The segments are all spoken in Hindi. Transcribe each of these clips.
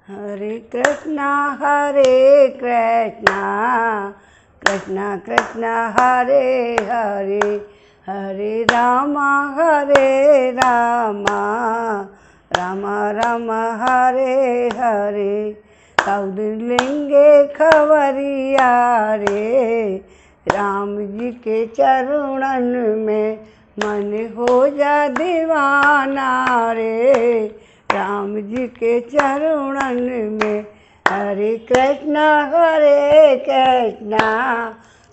हरे कृष्णा कृष्णा कृष्णा हरे हरे, हरे राम राम राम हरे हरे। कब लेंगे खबरिया रे, राम जी के चरणन में मन हो जा दीवाना रे, राम जी के चरणन में। हरे कृष्णा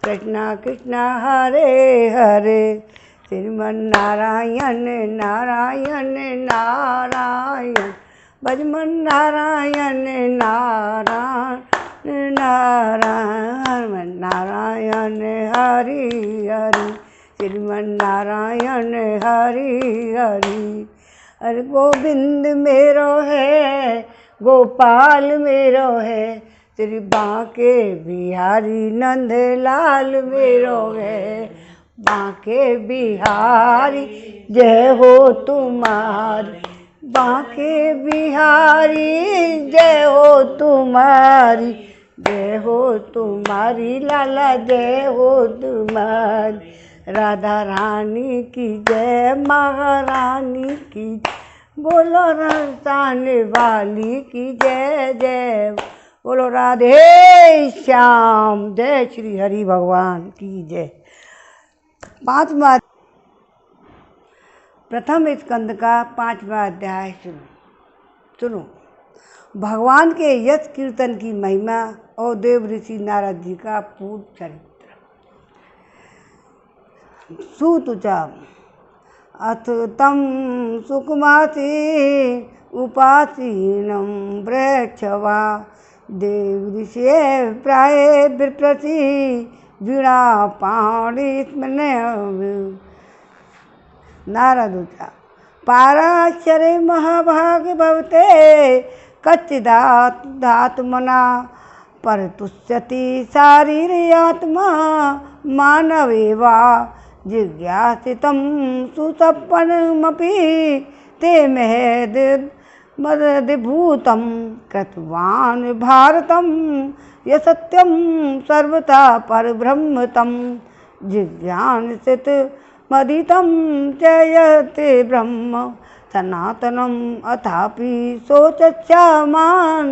कृष्णा कृष्णा हरे हरे, श्रीमन नारायण नारायण नारायण, भजमन नारायण नारायण नारायण नारायण हरि हरि, श्रीमन नारायण हरि हरि। अरे गोविंद मेरो है, गोपाल मेरो है, श्री बांके बिहारी नंद लाल मेरो है। बांके बिहारी जय हो तुम्हारी, बांके बिहारी जय हो तुम्हारी, जय हो तुम्हारी लाला जय हो तुम्हारी। राधा रानी की जय, महारानी की, बोलो रसाने वाली की जय जय, बोलो राधे श्याम, जय श्री हरि भगवान की जय। 5वां प्रथम स्कंद का 5वां अध्याय सुनो। भगवान के यश कीर्तन की महिमा और देव ऋषि नारद जी का पूर्ण चरित्र। सुतुचा अथ तम सुकुमासी उपासीनं वृक्षवा, देव ऋषि प्राय विप्रति वीणा पाणी स्मने। नारदुचा पाराशरे महाभाग भवते, कच्चिदात्मना परतुष्यति शारीरयात्मा मानवेवा, जिज्ञासितं सुसपनमपि ते मदद्भुतं कृतवान् भारतं, यसत्यं सर्वथा परब्रह्म तं जिज्ञासित मदितं च यते ब्रह्म सनातनम्, अथापि शोचस्यामान्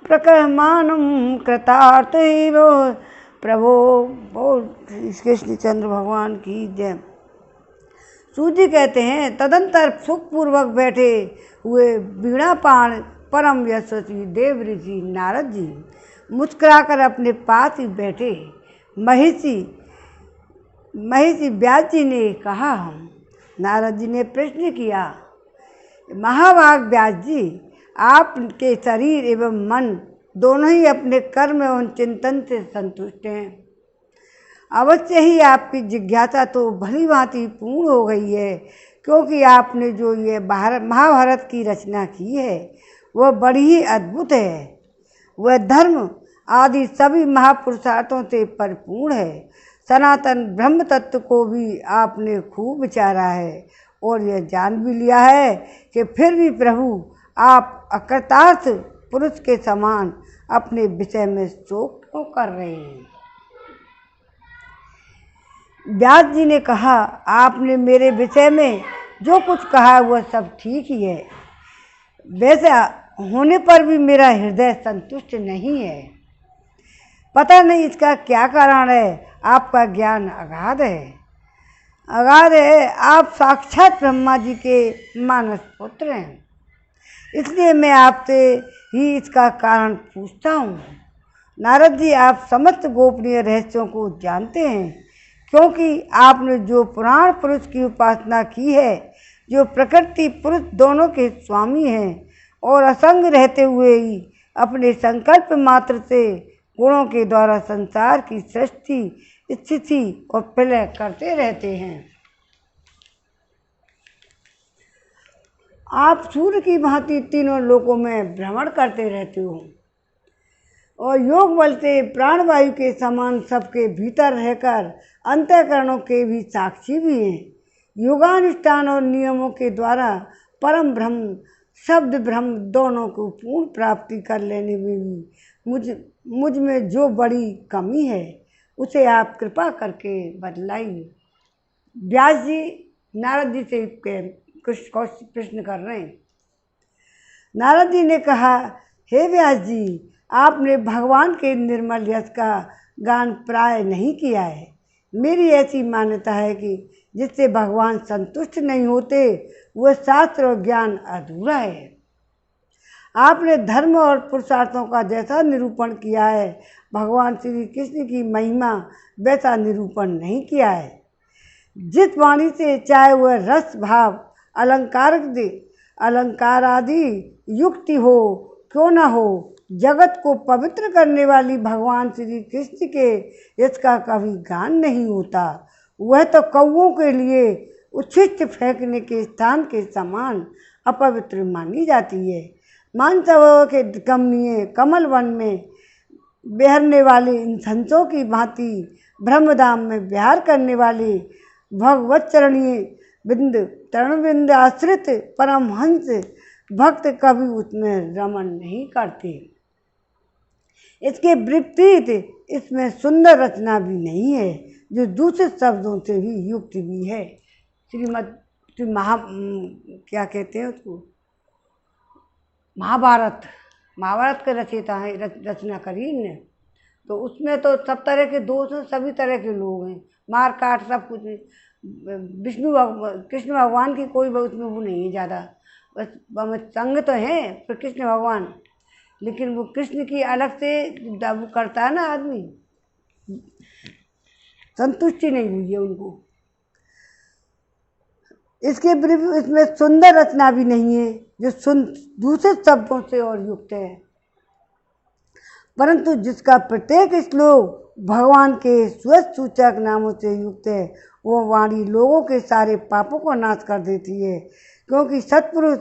प्रकर्माणं कृतार्थैव। प्रभो बोल कृष्ण चंद्र भगवान की जय। सूजी कहते हैं, तदंतर सुखपूर्वक बैठे हुए वीणापाण परम यशस्वी देव ऋषि नारद जी मुस्कुराकर अपने पास ही बैठे महिषी व्यास जी ने कहा। नारद जी ने प्रश्न किया, महाभाग व्यास जी, आपके शरीर एवं मन दोनों ही अपने कर्म एवं चिंतन से संतुष्ट हैं। अवश्य ही आपकी जिज्ञासा तो भली भांति पूर्ण हो गई है, क्योंकि आपने जो ये महाभारत की रचना की है वह बड़ी ही अद्भुत है। वह धर्म आदि सभी महापुरुषार्थों से परिपूर्ण है। सनातन ब्रह्म तत्व को भी आपने खूब विचारा है और यह जान भी लिया है कि फिर भी प्रभु आप अकृतार्थ पुरुष के समान अपने विषय में शोक क्यों कर रहे हैं। व्यास जी ने कहा, आपने मेरे विषय में जो कुछ कहा वह सब ठीक ही है, वैसा होने पर भी मेरा हृदय संतुष्ट नहीं है। पता नहीं इसका क्या कारण है। आपका ज्ञान अगाध है, आप साक्षात ब्रह्मा जी के मानस पुत्र हैं, इसलिए मैं आपसे ही इसका कारण पूछता हूँ। नारद जी, आप समस्त गोपनीय रहस्यों को जानते हैं, क्योंकि आपने जो पुराण पुरुष की उपासना की है, जो प्रकृति पुरुष दोनों के स्वामी हैं और असंग रहते हुए ही अपने संकल्प मात्र से गुणों के द्वारा संसार की सृष्टि, स्थिति और प्रलय करते रहते हैं। आप सूर्य की भांति तीनों लोकों में भ्रमण करते रहते हो और योग बल से प्राणवायु के समान सबके भीतर रहकर अंतःकरणों के भी साक्षी भी हैं। योगानुष्ठान और नियमों के द्वारा परम ब्रह्म शब्द ब्रह्म दोनों को पूर्ण प्राप्ति कर लेने में भी मुझ में जो बड़ी कमी है उसे आप कृपा करके बदलाइए। व्यास जी नारद जी से प्रश्न कर रहे हैं। नारद जी ने कहा, हे व्यास जी, आपने भगवान के निर्मल यश का गान प्राय नहीं किया है। मेरी ऐसी मान्यता है कि जिससे भगवान संतुष्ट नहीं होते वह शास्त्र और ज्ञान अधूरा है। आपने धर्म और पुरुषार्थों का जैसा निरूपण किया है, भगवान श्री कृष्ण की महिमा वैसा निरूपण नहीं किया है। जिस वाणी से चाहे वह रस भाव अलंकार आदि युक्ति हो क्यों न हो, जगत को पवित्र करने वाली भगवान श्री कृष्ण के यश का कभी गान नहीं होता। वह तो कौओं के लिए उच्छिष्ट फेंकने के स्थान के समान अपवित्र मानी जाती है। मानसरोवर के कमनीय कमल वन में बिहरने वाले इन हंसों की भांति ब्रह्मधाम में विहार करने वाले भगवत चरणबिंद आश्रित परमहंस भक्त कभी उसमें रमण नहीं करते। इसके विपरीत इसमें सुंदर रचना भी नहीं है, जो दूसरे शब्दों से भी युक्त भी है। क्या कहते हैं उसको, महाभारत के रचयिता हैं, रचना करी ने, तो उसमें तो सब तरह के दोष हैं, सभी तरह के लोग हैं, मार काट सब कुछ। कृष्ण भगवान की कोई उसमें वो नहीं है ज़्यादा, बस संग तो है पर कृष्ण भगवान, लेकिन वो कृष्ण की अलग से वो करता है ना आदमी, संतुष्टि नहीं हुई है उनको। इसमें सुंदर रचना भी नहीं है, जो दूसरे शब्दों से और युक्त है, परंतु जिसका प्रत्येक श्लोक भगवान के सूचक नामों से युक्त है, वो वाणी लोगों के सारे पापों को नाश कर देती है। क्योंकि सत्पुरुष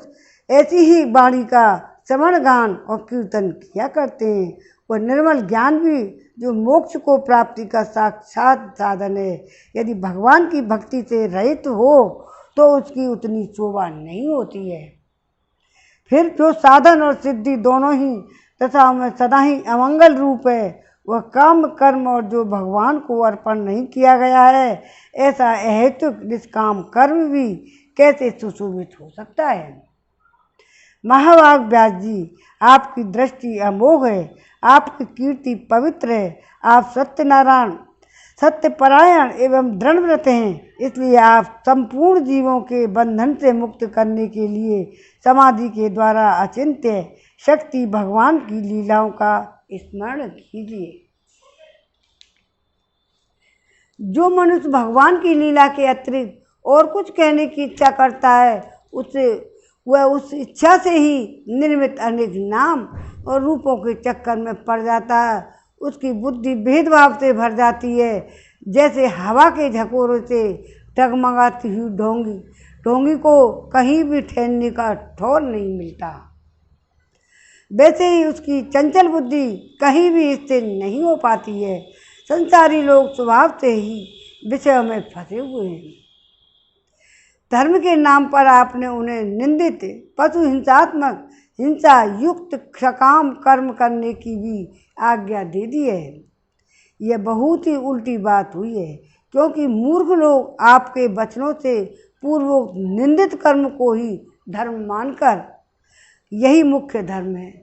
ऐसी ही वाणी का श्रवण गान और कीर्तन किया करते हैं। वह निर्मल ज्ञान भी जो मोक्ष को प्राप्ति का साक्षात साधन है, यदि भगवान की भक्ति से रहित हो तो उसकी उतनी शोभा नहीं होती है। फिर जो साधन और सिद्धि दोनों ही तथा में सदा ही अमंगल रूप है, वह काम कर्म और जो भगवान को अर्पण नहीं किया गया है, ऐसा अहेतुक निष्काम कर्म भी कैसे सुशोभित हो सकता है। महाभाग व्यास जी, आपकी दृष्टि अमोघ है, आपकी कीर्ति पवित्र है, आप सत्यनारायण सत्यपरायण एवं दृढ़व्रत हैं, इसलिए आप संपूर्ण जीवों के बंधन से मुक्त करने के लिए समाधि के द्वारा अचिंत्य शक्ति भगवान की लीलाओं का स्मरण कीजिए। जो मनुष्य भगवान की लीला के अतिरिक्त और कुछ कहने की इच्छा करता है, वह उस इच्छा से ही निर्मित अनेक नाम और रूपों के चक्कर में पड़ जाता है। उसकी बुद्धि भेदभाव से भर जाती है, जैसे हवा के झकोरों से टगमगाती हुई ढोंगी को कहीं भी ठहरने का ठौर नहीं मिलता। वैसे ही उसकी चंचल बुद्धि कहीं भी स्थिर नहीं हो पाती है। संसारी लोग स्वभाव से ही विषयों में फंसे हुए हैं। धर्म के नाम पर आपने उन्हें निंदित पशु हिंसात्मक हिंसा युक्त सकाम कर्म करने की भी आज्ञा दे दी है। यह बहुत ही उल्टी बात हुई है, क्योंकि मूर्ख लोग आपके वचनों से पूर्वोक्त निंदित कर्म को ही धर्म मानकर यही मुख्य धर्म है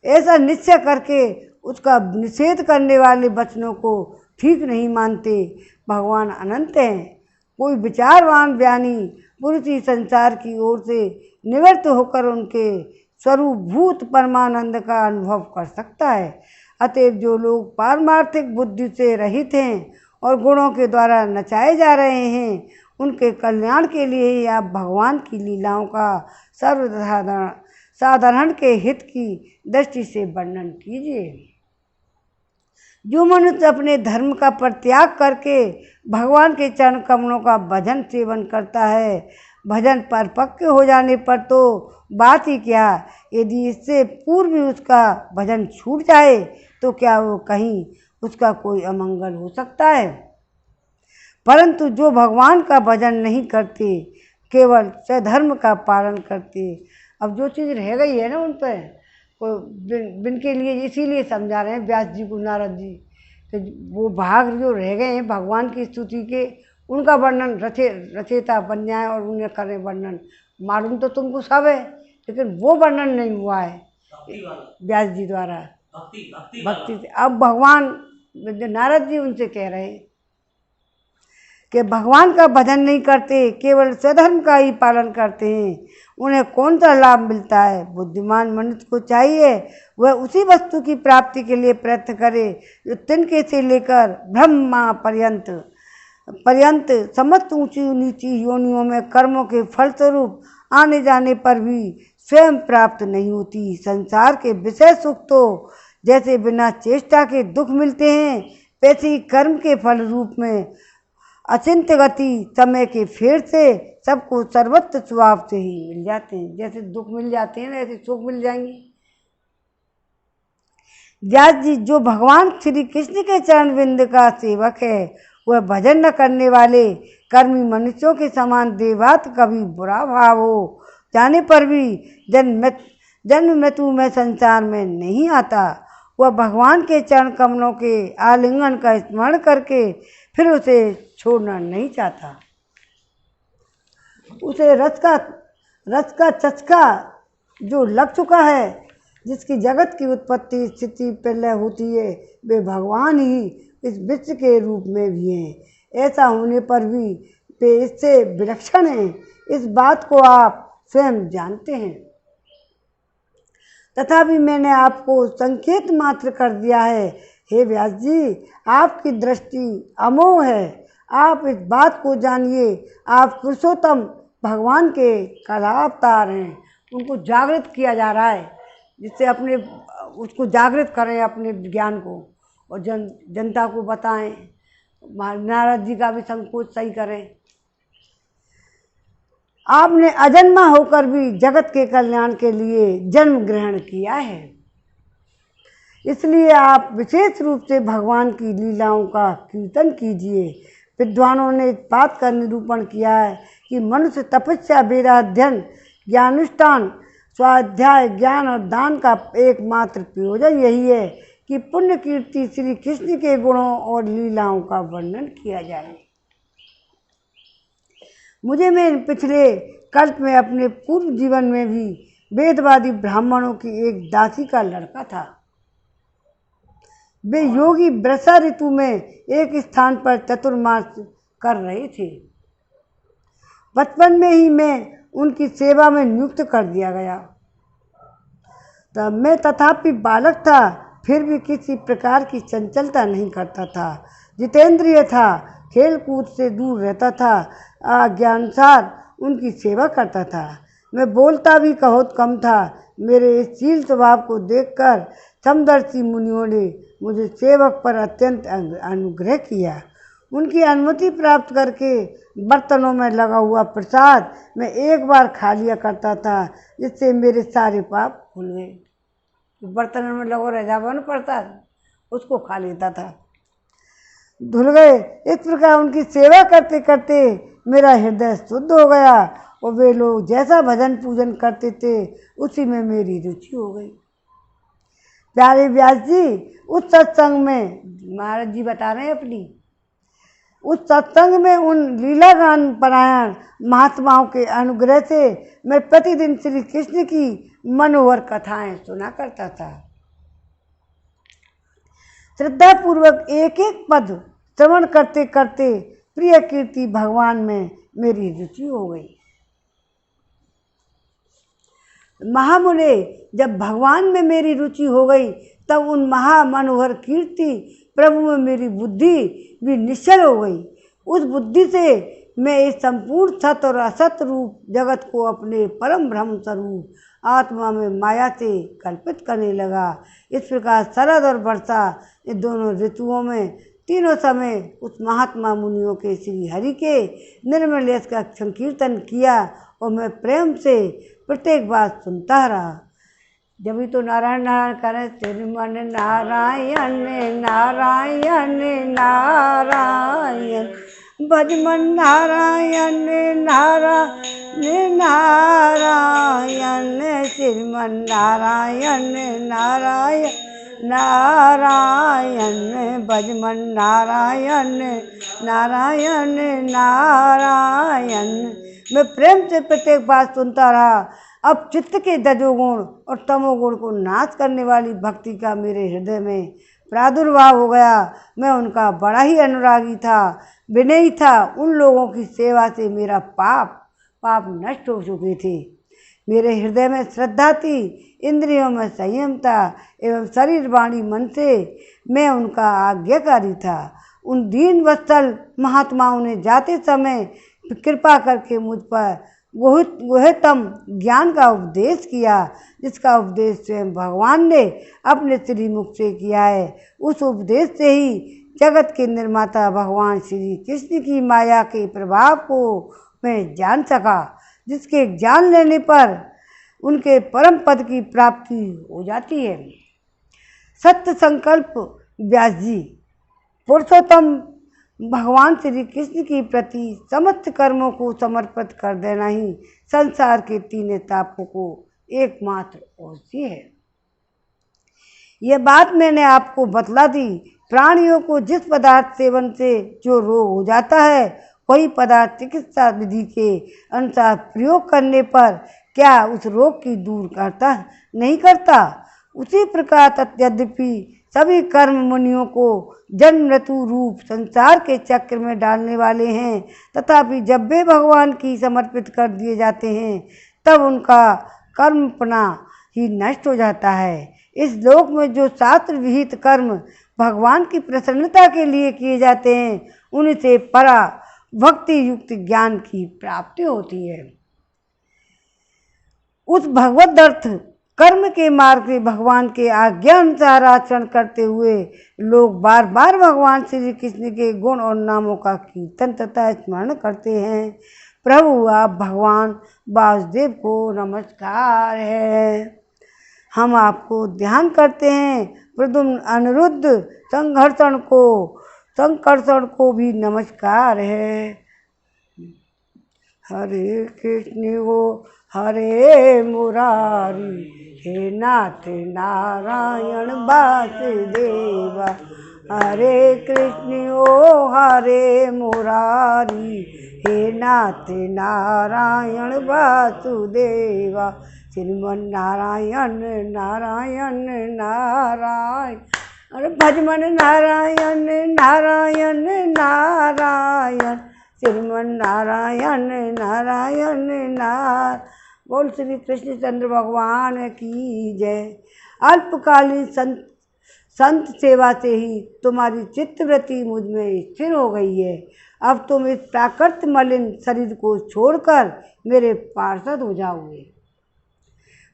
ऐसा निश्चय करके उसका निषेध करने वाले वचनों को ठीक नहीं मानते। भगवान अनंत हैं, कोई विचारवान ज्ञानी पुरुष ही संसार की ओर से निवृत्त होकर उनके स्वरूपभूत परमानंद का अनुभव कर सकता है। अतएव जो लोग पारमार्थिक बुद्धि से रहित हैं और गुणों के द्वारा नचाए जा रहे हैं, उनके कल्याण के लिए ही आप भगवान की लीलाओं का साधारण के हित की दृष्टि से वर्णन कीजिए। जो मनुष्य अपने धर्म का परित्याग करके भगवान के चरण कमलों का भजन सेवन करता है, भजन पर पक्के हो जाने पर तो बात ही क्या, यदि इससे पूर्व भी उसका भजन छूट जाए तो क्या वो कहीं उसका कोई अमंगल हो सकता है। परंतु जो भगवान का भजन नहीं करते, केवल स्वधर्म का पालन करते, अब जो चीज़ रह गई है ना उन पर वो बिन के लिए इसीलिए समझा रहे हैं व्यास जी को, नारद जी, कि वो भाग जो रह गए हैं भगवान की स्तुति के, उनका वर्णन रचेता बन जाए और उन्हें करें वर्णन। मालूम तो तुमको सब है, लेकिन वो वर्णन नहीं हुआ है व्यास जी द्वारा भक्ति से। अब भगवान नारद जी उनसे कह रहे हैं कि भगवान का भजन नहीं करते, केवल स्वधर्म का ही पालन करते हैं, उन्हें कौन सा लाभ मिलता है? बुद्धिमान मनुष्य को चाहिए वह उसी वस्तु की प्राप्ति के लिए प्रयत्न करे जो तिनके से लेकर ब्रह्मा पर्यंत समस्त ऊंची नीची योनियों में कर्मों के फलस्वरूप आने जाने पर भी स्वयं प्राप्त नहीं होती। संसार के विषय सुख तो जैसे बिना चेष्टा के दुख मिलते हैं, वैसे ही कर्म के फल रूप में अचिंत्य गति समय के फेर से सबको सर्वत्र स्वभाव से ही मिल जाते हैं। जैसे दुख मिल जाते हैं ना, ऐसे सुख मिल जाएंगे। व्यास जी जो भगवान श्री कृष्ण के चरण बिंद का सेवक है, वह भजन न करने वाले कर्मी मनुष्यों के समान देवात कभी बुरा भाव हो जाने पर भी जन्म मृत्यु में संसार में नहीं आता। वह भगवान के चरण कमलों के आलिंगन का स्मरण करके फिर उसे छोड़ना नहीं चाहता। उसे रस का चस्का जो लग चुका है, जिसकी जगत की उत्पत्ति स्थिति प्रलय होती है, वे भगवान ही इस विश्व के रूप में भी हैं। ऐसा होने पर भी वे इससे विलक्षण हैं, इस बात को आप स्वयं जानते हैं। तथापि मैंने आपको संकेत मात्र कर दिया है। हे व्यास जी, आपकी दृष्टि अमोघ है, आप इस बात को जानिए, आप पुरुषोत्तम भगवान के कलावतार हैं। उनको जागृत किया जा रहा है, जिससे अपने उसको जागृत करें अपने ज्ञान को, और जनता को बताएं। नारद जी का भी संकोच सही करें। आपने अजन्मा होकर भी जगत के कल्याण के लिए जन्म ग्रहण किया है, इसलिए आप विशेष रूप से भगवान की लीलाओं का कीर्तन कीजिए। विद्वानों ने इस बात का निरूपण किया है कि मनुष्य तपस्या, वेदाध्ययन, ज्ञानुष्ठान, स्वाध्याय, ज्ञान और दान का एकमात्र प्रयोजन यही है कि पुण्य कीर्ति श्री कृष्ण के गुणों और लीलाओं का वर्णन किया जाए। मुझे पिछले कल्प में अपने पूर्व जीवन में भी वेदवादी ब्राह्मणों की एक दासी का लड़का था। वे योगी वर्षा ऋतु में एक स्थान पर चतुर्मास कर रहे थे। बचपन में ही मैं उनकी सेवा में नियुक्त कर दिया गया। तब मैं तथापि बालक था, फिर भी किसी प्रकार की चंचलता नहीं करता था, जितेंद्रिय था, खेल कूद से दूर रहता था, आज्ञानुसार उनकी सेवा करता था। मैं बोलता भी बहुत कम था। मेरे इस शील स्वभाव को देखकर समदर्शी मुनियों ने मुझे सेवक पर अत्यंत अनुग्रह किया। उनकी अनुमति प्राप्त करके बर्तनों में लगा हुआ प्रसाद मैं एक बार खा लिया करता था, जिससे मेरे सारे पाप खुल गए। बर्तनों में लगा रह जावा ना प्रसाद, उसको खा लेता था, धुल गए। इस प्रकार उनकी सेवा करते करते मेरा हृदय शुद्ध हो गया और वे लोग जैसा भजन पूजन करते थे उसी में मेरी रुचि हो गई। प्यारे व्यास जी, उस सत्संग में, महाराज जी बता रहे हैं अपनी, उस सत्संग में उन लीलागान परायण महात्माओं के अनुग्रह से मैं प्रतिदिन श्री कृष्ण की मनोहर कथाएं सुना करता था। श्रद्धापूर्वक एक एक पद श्रवण करते करते प्रिय कीर्ति भगवान में मेरी रुचि हो गई। महामुने, जब भगवान में मेरी रुचि हो गई तब उन महामनोहर कीर्ति प्रभु में मेरी बुद्धि भी निश्चल हो गई। उस बुद्धि से मैं इस संपूर्ण सत और असत रूप जगत को अपने परम ब्रह्म स्वरूप आत्मा में माया से कल्पित करने लगा। इस प्रकार शरद और वर्षा, ये दोनों ऋतुओं में तीनों समय उस महात्मा मुनियों के श्री हरि के निर्मल यश का संकीर्तन किया और मैं प्रेम से प्रत्येक बात सुनता रहा। जब भी तो नारायण नारायण करें, तेरे मन नारायण नारायण नारायण, भजमन नारायण नारायण नारायण श्रीमन नारायण नारायण नारायण भजमन नारायण नारायण नारायण। मैं प्रेम से प्रत्येक बात सुनता रहा। अब चित्त के रजोगुण और तमोगुण को नाश करने वाली भक्ति का मेरे हृदय में प्रादुर्भाव हो गया। मैं उनका बड़ा ही अनुरागी था, विनयी था। उन लोगों की सेवा से मेरा पाप नष्ट हो चुके थे। मेरे हृदय में श्रद्धा थी, इंद्रियों में संयम था एवं शरीर वाणी मन से मैं उनका आज्ञाकारी था। उन दीन वत्सल महात्माओं ने जाते समय कृपा करके मुझ पर गुह्यतम ज्ञान का उपदेश किया, जिसका उपदेश स्वयं भगवान ने अपने श्रीमुख से किया है। उस उपदेश से ही जगत के निर्माता भगवान श्री कृष्ण की माया के प्रभाव को मैं जान सका, जिसके जान लेने पर उनके परम पद की प्राप्ति हो जाती है। सत्य संकल्प व्यास जी पुरुषोत्तम भगवान श्री कृष्ण के प्रति समस्त कर्मों को समर्पित कर देना ही संसार के तीनों तापों को एकमात्र औषधि है। यह बात मैंने आपको बतला दी। प्राणियों को जिस पदार्थ सेवन से जो रोग हो जाता है, वही पदार्थ चिकित्सा विधि के अनुसार प्रयोग करने पर क्या उस रोग की दूर करता नहीं करता। उसी प्रकार यद्यपि सभी कर्म मुनियों को जन्म मृत्यु रूप संसार के चक्र में डालने वाले हैं, तथापि जब वे भगवान की समर्पित कर दिए जाते हैं, तब उनका कर्मपना ही नष्ट हो जाता है। इस लोक में जो शास्त्र विहित कर्म भगवान की प्रसन्नता के लिए किए जाते हैं, उनसे परा भक्ति युक्त ज्ञान की प्राप्ति होती है। उस भगवदर्थ कर्म के मार्ग से भगवान के आज्ञा अनुसार आचरण करते हुए लोग बार बार भगवान श्री कृष्ण के गुण और नामों का कीर्तन तथा स्मरण करते हैं। प्रभु आप भगवान वासुदेव को नमस्कार है। हम आपको ध्यान करते हैं। प्रद्युम्न अनिरुद्ध संकर्षण को भी नमस्कार है। हरे कृष्ण हो हरे मुरारी, हे नाथ नारायण वासुदेवा। हरे कृष्ण ओ हरे मुरारी, हे नाथ नारायण वासुदेवा। श्रीमन नारायण नारायण नारायण, अरे भजमन नारायण नारायण नारायण, श्रीमन नारायण नारायण नारायण। बोल श्री कृष्णचंद्र भगवान की जय। अल्पकालीन संत सेवा से ही तुम्हारी चित्तवृत्ति मुझ में स्थिर हो गई है। अब तुम इस प्राकृत मलिन शरीर को छोड़कर मेरे पार्षद हो जाओगे।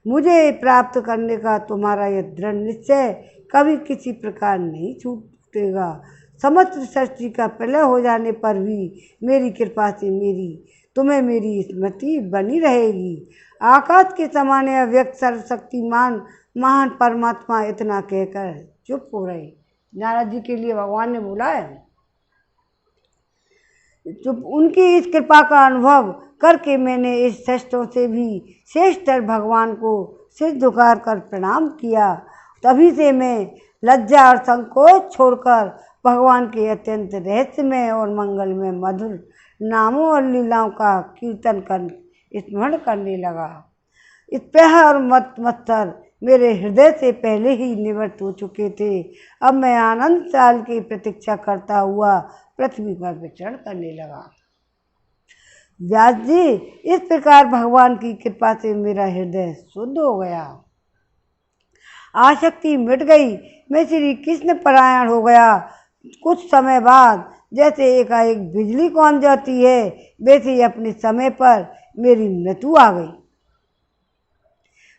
मुझे प्राप्त करने का तुम्हारा यह दृढ़ निश्चय कभी किसी प्रकार नहीं छूटेगा। समस्त सृष्टि का प्रलय हो जाने पर भी मेरी कृपा से तुम्हें मेरी स्मृति बनी रहेगी। आकाश के समान अव्यक्त सर्वशक्तिमान महान परमात्मा इतना कहकर चुप हो रहे। नारद जी के लिए भगवान ने बोला है। चुप उनकी इस कृपा का अनुभव करके मैंने इस श्रेष्ठों से भी श्रेष्ठतर भगवान को सिर झुकार कर प्रणाम किया। तभी से मैं लज्जा और संकोच छोड़कर भगवान के अत्यंत रहस्यमय और मंगलमय मधुर नामों और लीलाओं का कीर्तन कर स्मरण करने लगा। इस प्यार और मत्सर मेरे हृदय से पहले ही निवृत्त हो चुके थे। अब मैं आनंद काल की प्रतीक्षा करता हुआ पृथ्वी पर विचरण करने लगा। व्यास जी, इस प्रकार भगवान की कृपा से मेरा हृदय शुद्ध हो गया, आसक्ति मिट गई, मैं श्री कृष्ण परायण हो गया। कुछ समय बाद जैसे एकाएक बिजली कौंध जाती है, वैसे ही अपने समय पर मेरी मृत्यु आ गई।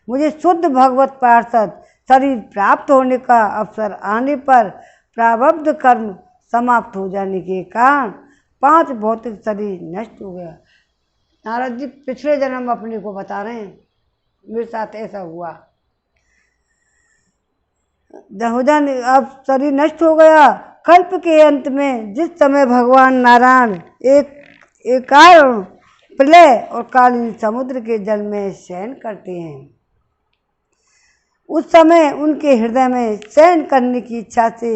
मुझे शुद्ध भगवत पार्षद शरीर प्राप्त होने का अवसर आने पर प्रारब्ध कर्म समाप्त हो जाने के कारण 5 भौतिक शरीर नष्ट हो गया। नारद जी पिछले जन्म अपने को बता रहे हैं, मेरे साथ ऐसा हुआ। अब शरीर नष्ट हो गया, कल्प के अंत में जिस समय भगवान नारायण एक कारण प्रलय और कालीन समुद्र के जल में शयन करते हैं, उस समय उनके हृदय में शयन करने की इच्छा से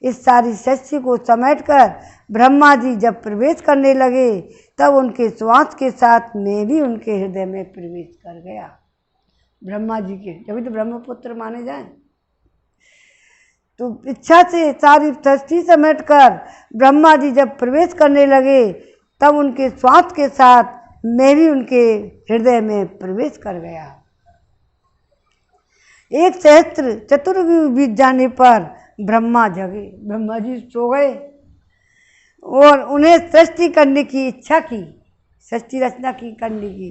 इस सारी सृष्टि को समेटकर ब्रह्मा जी जब प्रवेश करने लगे, तब उनके श्वास के साथ मैं भी उनके हृदय में प्रवेश कर गया। ब्रह्मा जी के, जब तो ब्रह्मपुत्र माने जाएं, तो इच्छा से सारी सृष्टि समेटकर ब्रह्मा जी जब प्रवेश करने लगे, तब उनके श्वास के साथ मैं भी उनके हृदय में प्रवेश कर गया। एक सहस्त्र चतुर्युग बीत जाने पर ब्रह्मा जगे, ब्रह्मा जी सो गए और उन्हें सृष्टि करने की इच्छा की, सृष्टि रचना की करने की।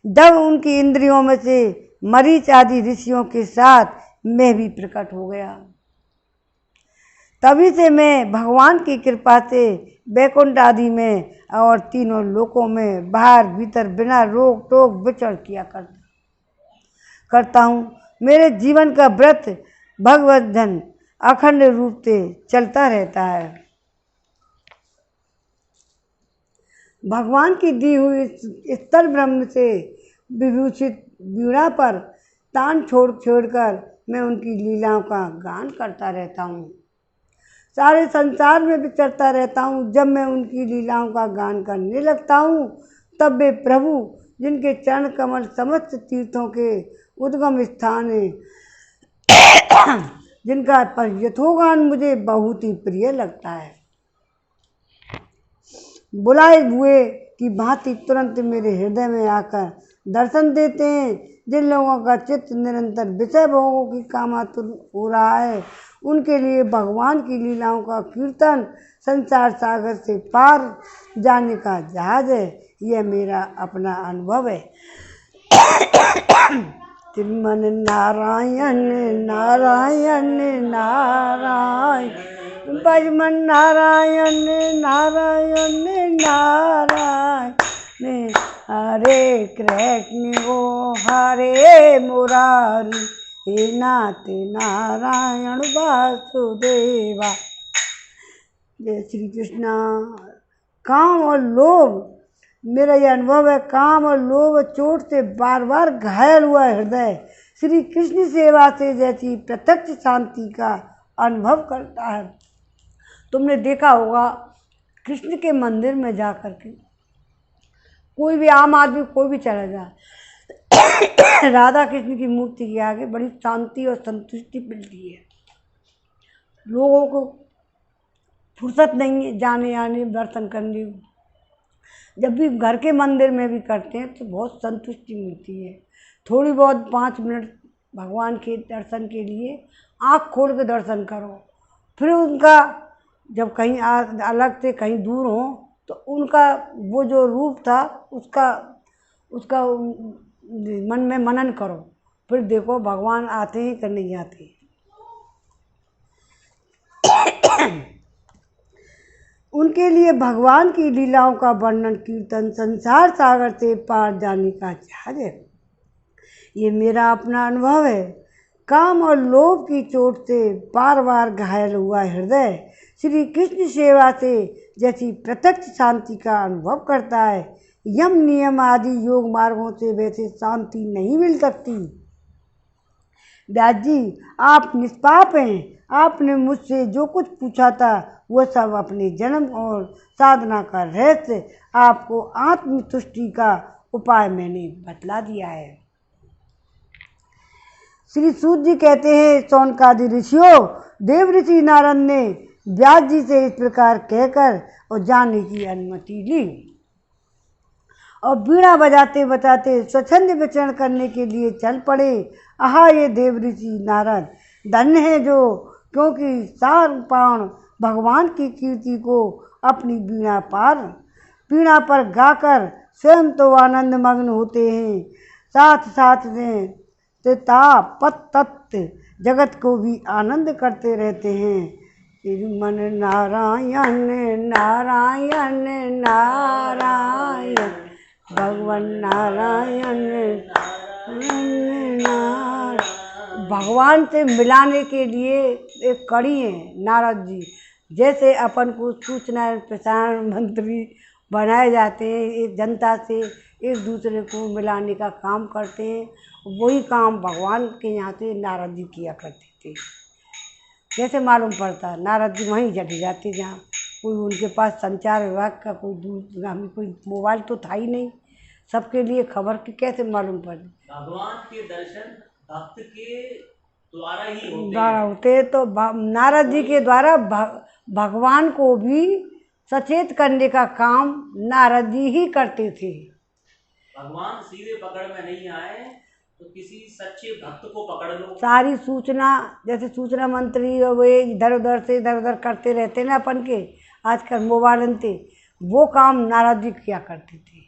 जब उनकी इंद्रियों में से मरीच आदि ऋषियों के साथ मैं भी प्रकट हो गया, तभी से मैं भगवान की कृपा से वैकुंठ आदि में और तीनों लोकों में बाहर भीतर बिना रोक टोक विचरण किया करता हूँ। मेरे जीवन का व्रत भगवत धन अखंड रूप से चलता रहता है। भगवान की दी हुई स्तर ब्रह्म से विभूषित वीणा पर तान छोड़कर मैं उनकी लीलाओं का गान करता रहता हूँ। सारे संसार में विचरता रहता हूँ। जब मैं उनकी लीलाओं का गान करने लगता हूँ, तब वे प्रभु जिनके चरण कमल समस्त तीर्थों के उद्गम स्थान है, जिनका यथोगान मुझे बहुत ही प्रिय लगता है, बुलाए हुए की भांति तुरंत मेरे हृदय में आकर दर्शन देते हैं। जिन लोगों का चित्त निरंतर विषय भोगों की कामातुर हो रहा है, उनके लिए भगवान की लीलाओं का कीर्तन संसार सागर से पार जाने का जहाज है। यह मेरा अपना अनुभव है। श्रीमन नारायण नारायण नारायण, भजमन नारायण नारायण नारायण, हरे कृष्ण गो हरे मुरारी, हे नाथ नारायण वासुदेवा। जय श्री कृष्णा। काम और लोभ, मेरा यह अनुभव है, काम और लोभ चोट से बार बार घायल हुआ हृदय श्री कृष्ण सेवा से जैसी प्रत्यक्ष शांति का अनुभव करता है। तुमने देखा होगा कृष्ण के मंदिर में जा कर के कोई भी आम आदमी कोई भी चला जाए, राधा कृष्ण की मूर्ति के आगे बड़ी शांति और संतुष्टि मिलती है। लोगों को फुर्सत नहीं है जाने आने दर्शन करने। जब भी घर के मंदिर में भी करते हैं तो बहुत संतुष्टि मिलती है। थोड़ी बहुत 5 मिनट भगवान के दर्शन के लिए आँख खोल के दर्शन करो, फिर उनका जब कहीं अलग से कहीं दूर हो तो उनका वो जो रूप था उसका मन में मनन करो, फिर देखो भगवान आते हैं कि नहीं आते। उनके लिए भगवान की लीलाओं का वर्णन कीर्तन संसार सागर से पार जाने का जहाज है। ये मेरा अपना अनुभव है। काम और लोभ की चोट से बार बार घायल हुआ हृदय श्री कृष्ण सेवा से जैसी प्रत्यक्ष शांति का अनुभव करता है। यम नियम आदि योग मार्गों से वैसे शांति नहीं मिल सकती। व्यास जी, आप निष्पाप हैं। आपने मुझसे जो कुछ पूछा था वह सब अपने जन्म और साधना का रहस्य, आपको आत्मतुष्टि का उपाय मैंने बतला दिया है। श्री सूत जी कहते हैं, शौनकादि ऋषियों, देव ऋषि नारद ने व्यास जी से इस प्रकार कहकर और जाने की अनुमति ली और बीड़ा बजाते बजाते स्वच्छंद विचरण करने के लिए चल पड़े। आहा, ये देव ऋषि नारद धन्य है जो, क्योंकि सारपाण भगवान की कीर्ति को अपनी वीणा पर गाकर स्वयं तो आनंद मग्न होते हैं, साथ साथ में तत्व जगत को भी आनंद करते रहते हैं। श्रीमन नारायण नारायण नारायण, भगवान नारायण नारायण। भगवान से मिलाने के लिए एक कड़ी है नारद जी। जैसे अपन को सूचना प्रसारण मंत्री बनाए जाते हैं, एक जनता से एक दूसरे को मिलाने का काम करते हैं, वही काम भगवान के यहाँ से नारद जी किया करते थे। जैसे मालूम पड़ता नारद जी वहीं चले जाते जहाँ कोई उनके पास संचार विभाग का कोई दूरगामी कोई मोबाइल तो था ही नहीं, सबके लिए खबर की कैसे मालूम पड़े। भगवान के दर्शन भक्त के द्वारा ही होते तो नारद जी के द्वारा भगवान को भी सचेत करने का काम नारद जी ही करते थे। भगवान सीधे पकड़ में नहीं आए तो किसी सच्चे भक्त को पकड़ लो। सारी सूचना जैसे सूचना मंत्री और वे इधर उधर से इधर उधर करते रहते ना अपन के आजकल मोबाइल थे, वो काम नारद जी किया करते थे।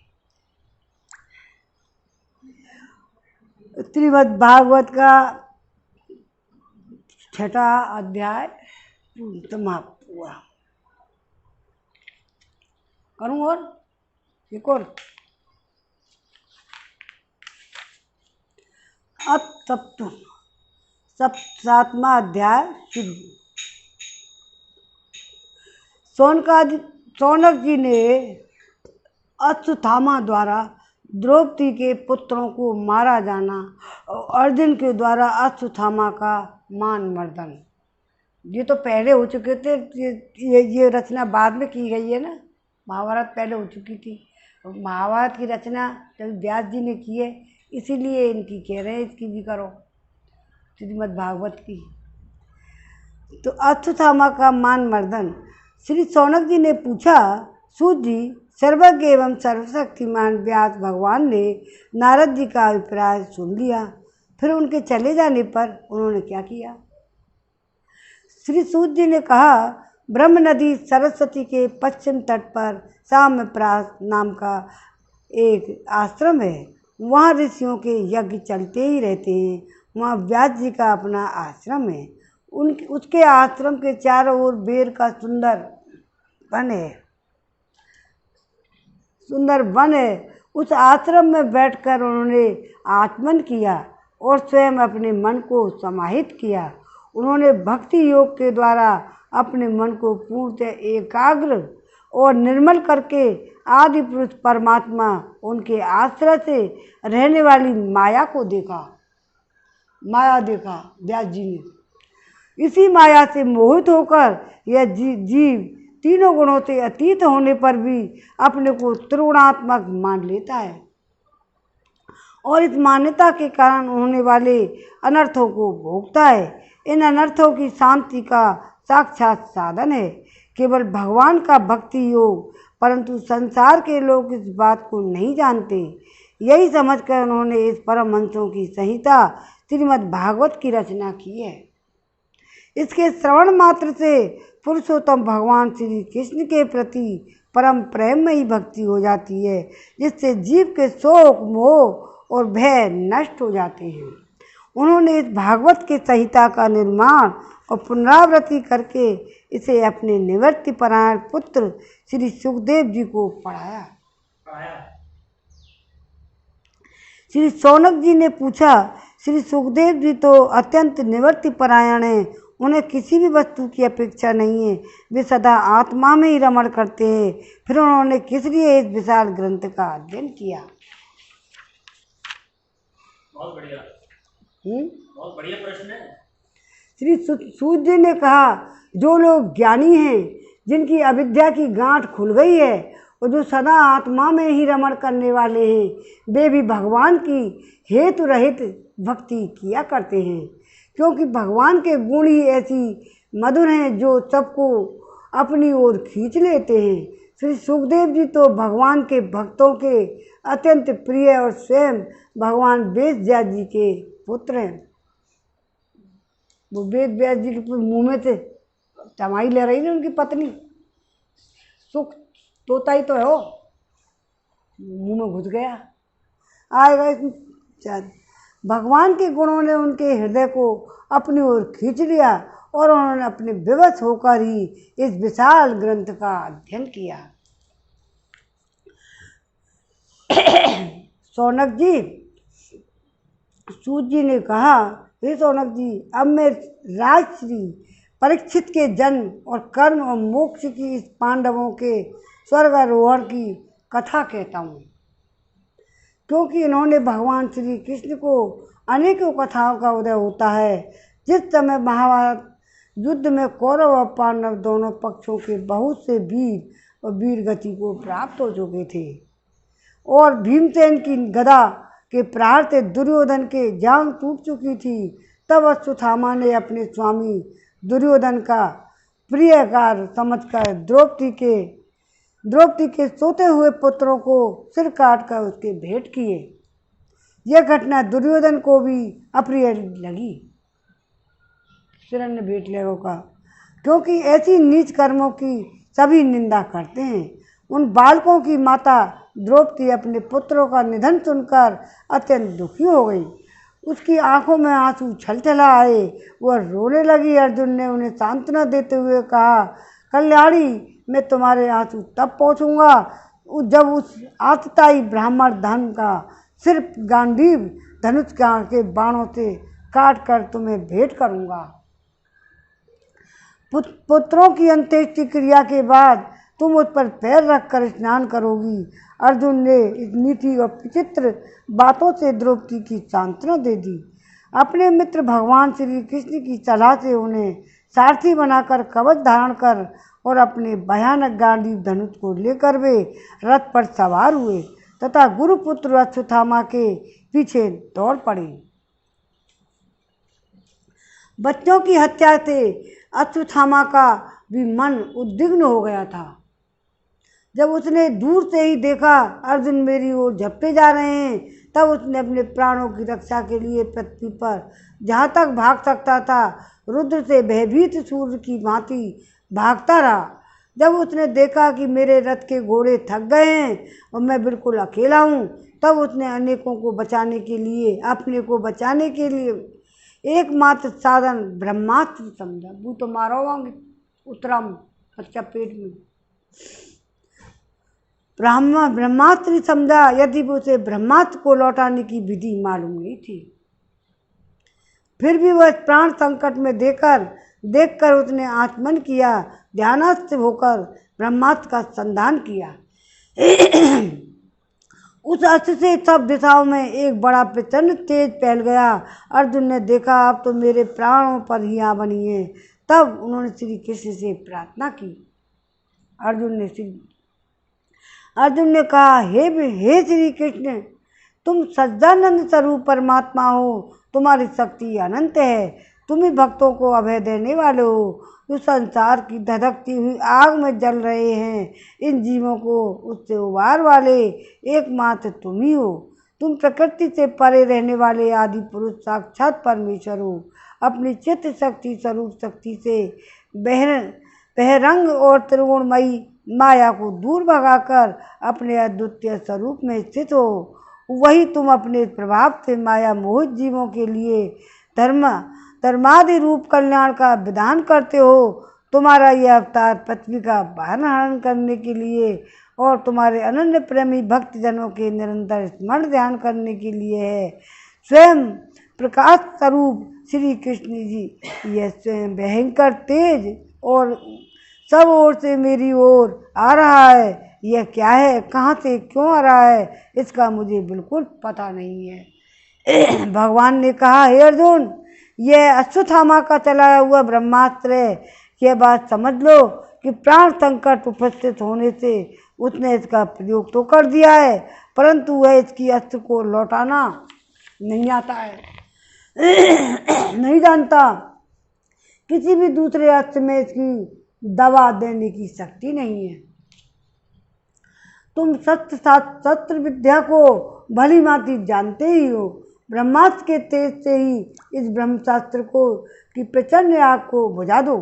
श्रीमद् भागवत का 6वां अध्याय समाप्त हुआ। करूँ और एक और। अब 7वां अध्याय शुरू। शौनक जी ने अश्वत्थामा द्वारा द्रौपदी के पुत्रों को मारा जाना और अर्जुन के द्वारा अश्वत्थामा का मान मर्दन, ये तो पहले हो चुके थे। ये रचना बाद में की गई है ना, महाभारत पहले हो चुकी थी। महाभारत की रचना जब व्यास जी ने की है, इसीलिए इनकी कह रहे हैं, इसकी भी करो श्रीमद् भागवत की। तो अश्वत्थामा का मान मर्दन। श्री शौनक जी ने पूछा, सूत जी, सर्वज्ञ एवं सर्वशक्तिमान व्यास भगवान ने नारद जी का अभिप्राय सुन लिया, फिर उनके चले जाने पर उन्होंने क्या किया? श्री सूत जी ने कहा, ब्रह्म नदी सरस्वती के पश्चिम तट पर साम्यप्रास नाम का एक आश्रम है। वहाँ ऋषियों के यज्ञ चलते ही रहते हैं। वहाँ व्यास जी का अपना आश्रम है। उसके आश्रम के चारों ओर बेर का सुंदर वन है। उस आश्रम में बैठकर उन्होंने आचमन किया और स्वयं अपने मन को समाहित किया। उन्होंने भक्ति योग के द्वारा अपने मन को पूर्णतः एकाग्र और निर्मल करके आदि पुरुष परमात्मा उनके आश्रय से रहने वाली माया देखा व्यास जी ने। इसी माया से मोहित होकर यह जीव तीनों गुणों से अतीत होने पर भी अपने को त्रिगुणात्मक मान लेता है और इस मान्यता के कारण होने वाले अनर्थों को भोगता है। इन अनर्थों की शांति का साक्षात साधन है केवल भगवान का भक्ति योग, परंतु संसार के लोग इस बात को नहीं जानते। यही समझकर उन्होंने इस परमहंसों की संहिता श्रीमद् भागवत की रचना की है। इसके श्रवण मात्र से पुरुषोत्तम भगवान श्री कृष्ण के प्रति परम प्रेममयी भक्ति हो जाती है, जिससे जीव के शोक मोह और भय नष्ट हो जाते हैं। उन्होंने इस भागवत के संहिता का निर्माण और पुनरावृत्ति करके इसे अपने निवृत्ति परायण पुत्र श्री सुखदेव जी को पढ़ाया। श्री शौनक जी ने पूछा, श्री सुखदेव जी तो अत्यंत निवृत्ति परायण हैं, उन्हें किसी भी वस्तु की अपेक्षा नहीं है, वे सदा आत्मा में ही रमण करते हैं, फिर उन्होंने किस लिए इस विशाल ग्रंथ का अध्ययन किया? बहुत बढ़िया प्रश्न है। श्री सूत जी ने कहा, जो लोग ज्ञानी हैं, जिनकी अविद्या की गांठ खुल गई है और जो सदा आत्मा में ही रमण करने वाले हैं, वे भी भगवान की हेतु रहित भक्ति किया करते हैं, क्योंकि भगवान के गुण ही ऐसी मधुर हैं जो सबको अपनी ओर खींच लेते हैं। श्री सुखदेव जी तो भगवान के भक्तों के अत्यंत प्रिय और स्वयं भगवान वेद व्यास जी के पुत्र हैं। वो वेद व्यास जी के मुँह में से तमाई ले रही थी उनकी पत्नी, सुख तोता ही तो है, वो मुँह में घुस गया, आएगा इसमें। भगवान के गुणों ने उनके हृदय को अपनी ओर खींच लिया और उन्होंने अपने विवश होकर ही इस विशाल ग्रंथ का अध्ययन किया। शौनक जी, सूत जी ने कहा, हे शौनक जी, अब मैं राजश्री परीक्षित के जन्म और कर्म और मोक्ष की इस पांडवों के स्वर्गारोहण की कथा कहता हूँ, क्योंकि इन्होंने भगवान श्री कृष्ण को अनेकों कथाओं का उदय होता है। जिस समय महाभारत युद्ध में कौरव और पांडव दोनों पक्षों के बहुत से वीर और वीर गति को प्राप्त हो चुके थे और भीमसेन की गदा के प्रहार से दुर्योधन के जांघ टूट चुकी थी, तब अश्वत्थामा ने अपने स्वामी दुर्योधन का प्रिय कार्य समझकर द्रौपदी के सोते हुए पुत्रों को सिर काटकर उसके भेंट किए। यह घटना दुर्योधन को भी अप्रिय लगी, शिरण्य भेंट लेगो का, क्योंकि ऐसी नीच कर्मों की सभी निंदा करते हैं। उन बालकों की माता द्रौपदी अपने पुत्रों का निधन सुनकर अत्यंत दुखी हो गई। उसकी आंखों में आंसू छलछला आए, वह रोने लगी। अर्जुन ने उन्हें सांत्वना देते हुए कहा, कल्याणी, मैं तुम्हारे आंसू तब पहुँचूंगा जब उस आतताई ब्राह्मण धन का सिर गांडीव धनुष के बाणों से काट कर तुम्हें भेंट करूंगा। पुत्रों की अंत्येष्टि क्रिया के बाद तुम उस पर पैर रखकर स्नान करोगी। अर्जुन ने इस मीठी और विचित्र बातों से द्रौपदी की सांत्वना दे दी। अपने मित्र भगवान श्री कृष्ण की सलाह से उन्हें सारथी बनाकर कवच धारण कर और अपने भयानक गांडीव धनुष को लेकर वे रथ पर सवार हुए तथा गुरुपुत्र अश्वत्थामा के पीछे दौड़ पड़े। बच्चों की हत्या से अश्वत्थामा का भी मन उद्विग्न हो गया था। जब उसने दूर से ही देखा अर्जुन मेरी ओर झपटे जा रहे हैं, तब उसने अपने प्राणों की रक्षा के लिए पृथ्वी पर जहाँ तक भाग सकता था रुद्र से भयभीत सूर्य की भांति भागता रहा। जब उसने देखा कि मेरे रथ के घोड़े थक गए हैं और मैं बिल्कुल अकेला हूँ, तब उसने अनेकों को बचाने के लिए अपने को बचाने के लिए एकमात्र साधन ब्रह्मास्त्र समझा। वो तो मारो उतरम बच्चा पेट में ब्रह्मास्त्र समझा, यदि उसे ब्रह्मास्त्र को लौटाने की विधि मालूम नहीं थी। फिर भी वह प्राण संकट में देखकर उसने आचमन किया, ध्यानस्थ होकर ब्रह्मास्त्र का संधान किया। उस अस्त्र से सब दिशाओं में एक बड़ा प्रचंड तेज फैल गया। अर्जुन ने देखा अब तो मेरे प्राणों पर ही आ बनी है। तब उन्होंने श्री कृष्ण से प्रार्थना की। अर्जुन ने कहा, हे श्री कृष्ण, तुम सच्चिदानंद स्वरूप परमात्मा हो, तुम्हारी शक्ति अनंत है, तुम ही भक्तों को अभय देने वाले हो। जो संसार की धधकती हुई आग में जल रहे हैं, इन जीवों को उससे उबार वाले एकमात्र तुम ही हो। तुम प्रकृति से परे रहने वाले आदि पुरुष साक्षात परमेश्वर हो। अपनी चित्त शक्ति स्वरूप शक्ति से बहिरंग और त्रिगुणमयी माया को दूर भगाकर अपने अद्वितीय स्वरूप में स्थित हो। वही तुम अपने प्रभाव से माया मोहित जीवों के लिए धर्मादि रूप कल्याण का विधान करते हो। तुम्हारा यह अवतार पृथ्वी का भार हरण करने के लिए और तुम्हारे अनन्य प्रेमी भक्तजनों के निरंतर स्मरण ध्यान करने के लिए है। स्वयं प्रकाश स्वरूप श्री कृष्ण जी यह स्वयं भयंकर तेज और सब ओर से मेरी ओर आ रहा है। यह क्या है, कहाँ से क्यों आ रहा है, इसका मुझे बिल्कुल पता नहीं है। भगवान ने कहा, हे अर्जुन, यह अश्वत्थामा का चलाया हुआ ब्रह्मास्त्र है। यह बात समझ लो कि प्राण संकट उपस्थित होने से उसने इसका प्रयोग तो कर दिया है, परंतु वह इसकी अस्त्र को लौटाना नहीं आता है, नहीं जानता। किसी भी दूसरे अस्त्र में इसकी दवा देने की शक्ति नहीं है। तुम शस्त्र विद्या को भली भांति जानते ही हो। ब्रह्मास्त्र के तेज से ही इस ब्रह्मशास्त्र को की प्रचंड आग को बुझा दो।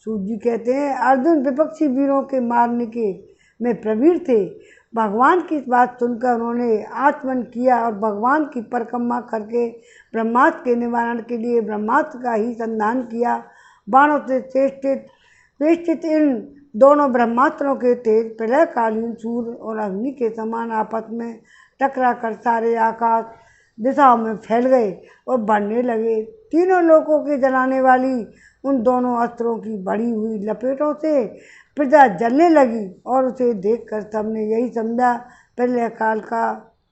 सूत जी कहते हैं, अर्जुन विपक्षी वीरों के मारने के में प्रवीण थे। भगवान की बात सुनकर उन्होंने आचमन किया और भगवान की परिक्रमा करके ब्रह्मास्त्र के निवारण के लिए ब्रह्मास्त्र का ही संधान किया। बाणों से चेष्टित इन दोनों ब्रह्मास्त्रों के तेज प्रलयकालीन सूर्य और अग्नि के समान आपस में टकरा कर सारे आकाश दिशाओं में फैल गए और बढ़ने लगे। तीनों लोकों के जलाने वाली उन दोनों अस्त्रों की बढ़ी हुई लपेटों से प्रजा जलने लगी और उसे देखकर सबने यही समझा पहले अकाल का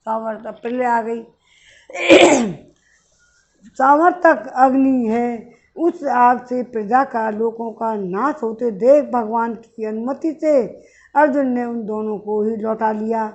सामर्थ्य पहले आ गई सामर्थक अग्नि है। उस आग से प्रजा का लोगों का नाश होते देख भगवान की अनुमति से अर्जुन ने उन दोनों को ही लौटा लिया।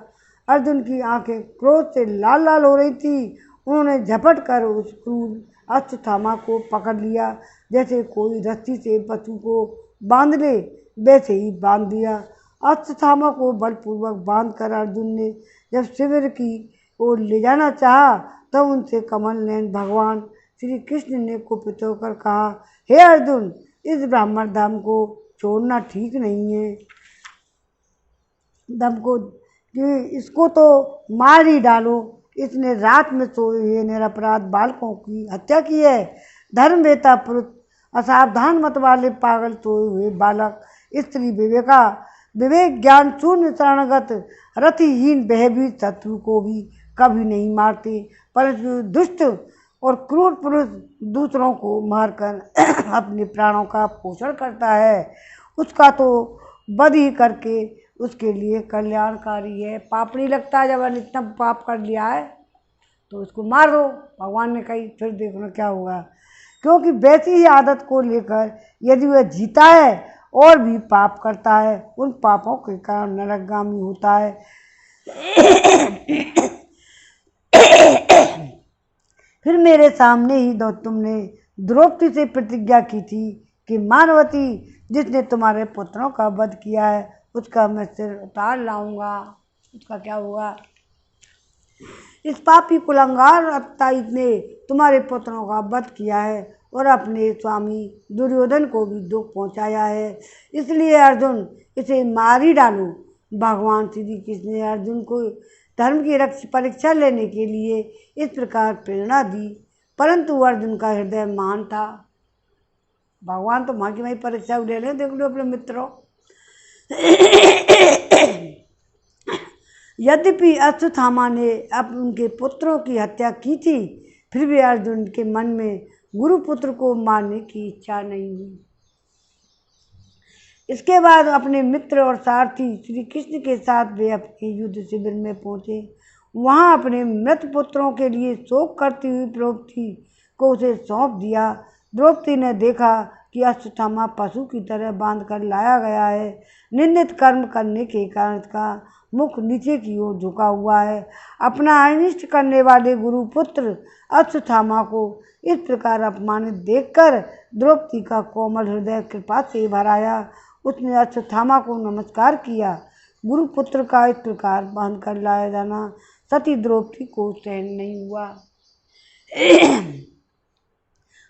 अर्जुन की आंखें क्रोध से लाल लाल हो रही थी। उन्होंने झपट कर उस क्रूर अश्वत्थामा को पकड़ लिया, जैसे कोई रस्सी से पशु को बांध ले वैसे ही बांध दिया। अश्वत्थामा को बलपूर्वक बांधकर अर्जुन ने जब शिविर की ओर ले जाना चाहा तब उनसे कमल नयन भगवान श्री कृष्ण ने कुपित होकर कहा, हे अर्जुन, इस ब्राह्मण धर्म को छोड़ना ठीक नहीं है। दम को कि इसको तो मार ही डालो। इसने रात में सोए हुए निरपराध बालकों की हत्या की है। धर्मवेता पुरुष, असावधान मत वाले पागल सोए हुए बालक, स्त्री विवेक ज्ञान शून्य शरणगत रतिहीन भयभीत शत्रु को भी कभी नहीं मारते, परंतु दुष्ट और क्रूर पुरुष दूसरों को मारकर अपने प्राणों का पोषण करता है। उसका तो वध ही करके उसके लिए कल्याणकारी है। पाप नहीं लगता है, जब इतना पाप कर लिया है तो उसको मार दो। भगवान ने कही फिर देखना क्या होगा, क्योंकि वैसी ही आदत को लेकर यदि वह जीता है और भी पाप करता है, उन पापों के कारण नरकगामी होता है। फिर मेरे सामने ही तुमने द्रौपदी से प्रतिज्ञा की थी कि मानवती, जिसने तुम्हारे पुत्रों का वध किया है उसका मैं सिर उतार लाऊंगा। उसका क्या हुआ? इस पापी कुलंगार अत्याचारी ने तुम्हारे पुत्रों का वध किया है और अपने स्वामी दुर्योधन को भी दुख पहुंचाया है, इसलिए अर्जुन इसे मार ही डालो। भगवान श्री कृष्ण ने अर्जुन को धर्म की परीक्षा लेने के लिए इस प्रकार प्रेरणा दी, परंतु अर्जुन का हृदय महान था। भगवान तो वहाँ की वही परीक्षा ले लें, देख लो अपने मित्रों। यद्यपि अश्वत्थामा ने अब उनके पुत्रों की हत्या की थी, फिर भी अर्जुन के मन में गुरुपुत्र को मारने की इच्छा नहीं हुई। इसके बाद अपने मित्र और सारथी श्री कृष्ण के साथ वे अपने युद्ध शिविर में पहुंचे। वहां अपने मृत पुत्रों के लिए शोक करती हुई द्रौपदी को उसे सौंप दिया। द्रौपदी ने देखा कि अश्वत्थामा पशु की तरह बांध कर लाया गया है। निंदित कर्म करने के कारण इसका मुख नीचे की ओर झुका हुआ है। अपना अनिष्ट करने वाले गुरुपुत्र अश्वत्थामा को इस प्रकार अपमानित देखकर द्रौपदी का कोमल हृदय कृपा से भर आया। उसने अश्वत्थामा को नमस्कार किया। गुरुपुत्र का इस प्रकार बांध कर लाया जाना सती द्रौपदी को सहन नहीं हुआ।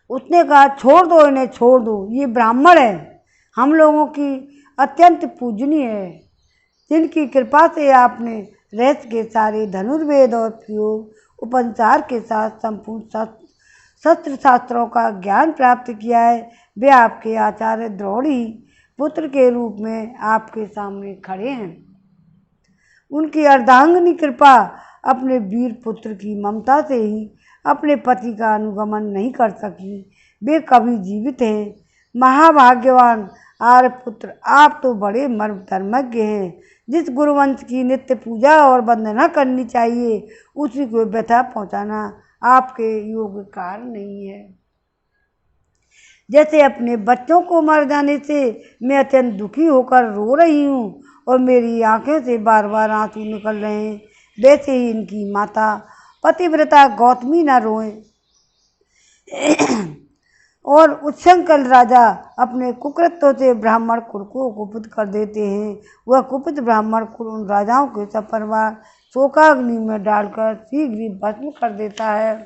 उसने कहा, छोड़ दो इन्हें, छोड़ दो, ये ब्राह्मण है, हम लोगों की अत्यंत पूजनीय है, जिनकी कृपा से आपने रहस्य के सारे धनुर्वेद और प्रयोग उपचार के साथ संपूर्ण शस्त्र शास्त्रों का ज्ञान प्राप्त किया है। वे आपके आचार्य द्रोणी पुत्र के रूप में आपके सामने खड़े हैं। उनकी अर्धांगिनी कृपा अपने वीर पुत्र की ममता से ही अपने पति का अनुगमन नहीं कर सकी। वे कभी जीवित हैं। महाभाग्यवान आर्यपुत्र, आप तो बड़े मर्म धर्मज्ञ हैं। जिस गुरुवंश की नित्य पूजा और वंदना करनी चाहिए, उसी को व्यथा पहुंचाना आपके योग्य कार्य नहीं है। जैसे अपने बच्चों को मर जाने से मैं अत्यंत दुखी होकर रो रही हूँ और मेरी आंखें से बार बार आंसू निकल रहे हैं, वैसे ही इनकी माता पतिव्रता गौतमी न रोए। और उच्छृंखल राजा अपने कुकृत्यों से ब्राह्मण कुल को कुपित कर देते हैं। वह कुपित ब्राह्मण कुल उन राजाओं के सपरिवार शोकाग्नि में डालकर शीघ्र ही भस्म कर देता है।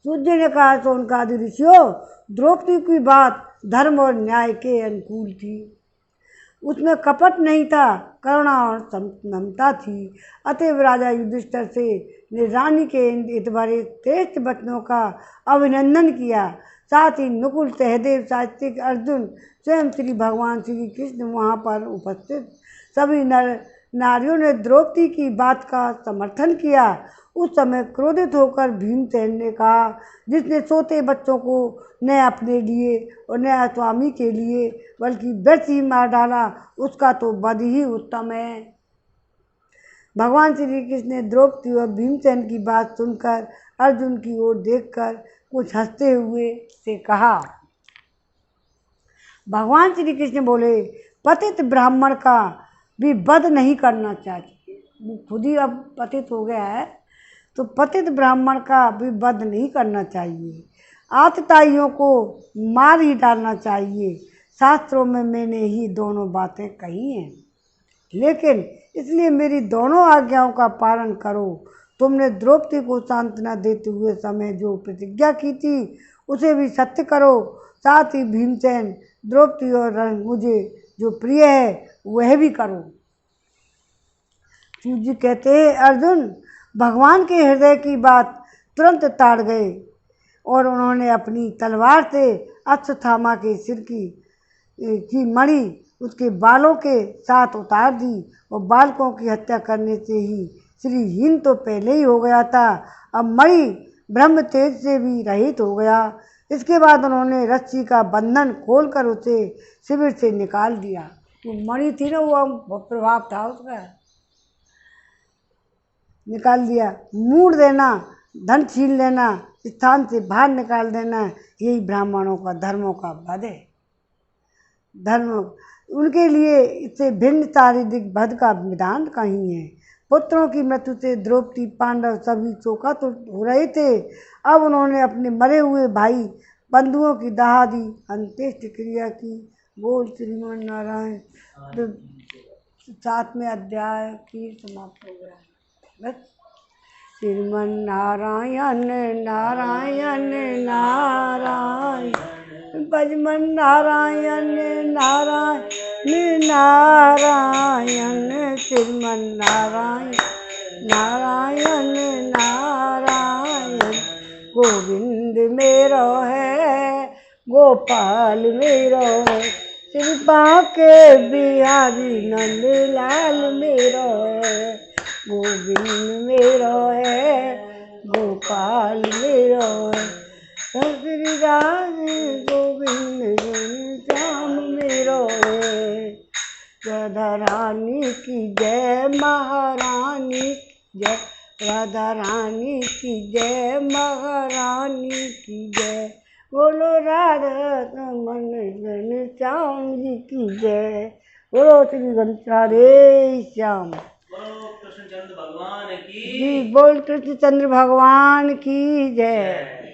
सूर्य ने कहा, सोनकादि ऋषियों, द्रौपदी की बात धर्म और न्याय के अनुकूल थी। उसमें कपट नहीं था, करुणा और ममता थी। अतएव राजा युधिष्ठिर से ने रानी के इन भरे श्रेष्ठ वचनों का अभिनंदन किया। साथ ही नकुल, सहदेव, सात्विक, अर्जुन, स्वयं श्री भगवान श्री कृष्ण वहाँ पर उपस्थित सभी नारियों ने द्रौपदी की बात का समर्थन किया। उस समय क्रोधित होकर भीमसेन ने कहा, जिसने सोते बच्चों को न अपने लिए और न स्वामी के लिए बल्कि व्यर्थ ही मार डाला, उसका तो वध ही उत्तम है। भगवान श्री कृष्ण ने द्रौपदी और भीमसेन की बात सुनकर अर्जुन की ओर देखकर कुछ हंसते हुए से कहा। भगवान श्री कृष्ण बोले, पतित ब्राह्मण का भी वध नहीं करना चाहिए। वो खुद ही अब पतित हो गया है, तो पतित ब्राह्मण का भी वध नहीं करना चाहिए। आतताइयों को मार ही डालना चाहिए। शास्त्रों में मैंने ही दोनों बातें कही हैं, लेकिन इसलिए मेरी दोनों आज्ञाओं का पालन करो। तुमने द्रौपदी को सांत्वना देते हुए समय जो प्रतिज्ञा की थी उसे भी सत्य करो। साथ ही भीमसेन, द्रौपदी और रण मुझे जो प्रिय है वह भी करो। शिव जी कहते हैं, अर्जुन भगवान के हृदय की बात तुरंत ताड़ गए और उन्होंने अपनी तलवार से अश्वत्थामा के सिर की मणि उसके बालों के साथ उतार दी और बालकों की हत्या करने से ही श्रीहीन तो पहले ही हो गया था, अब मणि ब्रह्म तेज से भी रहित हो गया। इसके बाद उन्होंने रस्सी का बंधन खोलकर उसे शिविर से निकाल दिया। वो मणि थी ना, वो प्रभाव था उसका, निकाल दिया। मूड़ देना, धन छीन लेना, स्थान से बाहर निकाल देना, यही ब्राह्मणों का धर्मों का वध है। धर्म उनके लिए इससे भिन्न शारीरिक वध का विधान कहीं है। पुत्रों की मृत्यु से द्रौपदी, पांडव सभी शोकातुर हो रहे थे। अब उन्होंने अपने मरे हुए भाई बंधुओं की दहादी अंत्येष्टि क्रिया की। बोल श्रीमन नारायण। 7वें अध्याय की समाप्त हो गया। बस श्रीमन नारायण नारायण नारायण, भजमन नारायण नारायण नारायण, श्रीमन नारायण नारायण नारायण। गोविंद मेरो है, गोपाल मेरो है, श्री बांके बिहारी नंदलाल मेरो है। गोविंद मेरो है, गोपाल मेरो है, श्री राधे गोविंद श्याम मेरो है। राधा रानी की जय, महारानी की जय, राधा रानी की जय, महारानी की जय। बोलो राधा रमन श्याम जी की जय। बोलो श्री राधे श्याम। बोलो कृष्णचंद्र भगवान की जी, बोल कृष्णचंद्र भगवान की जय।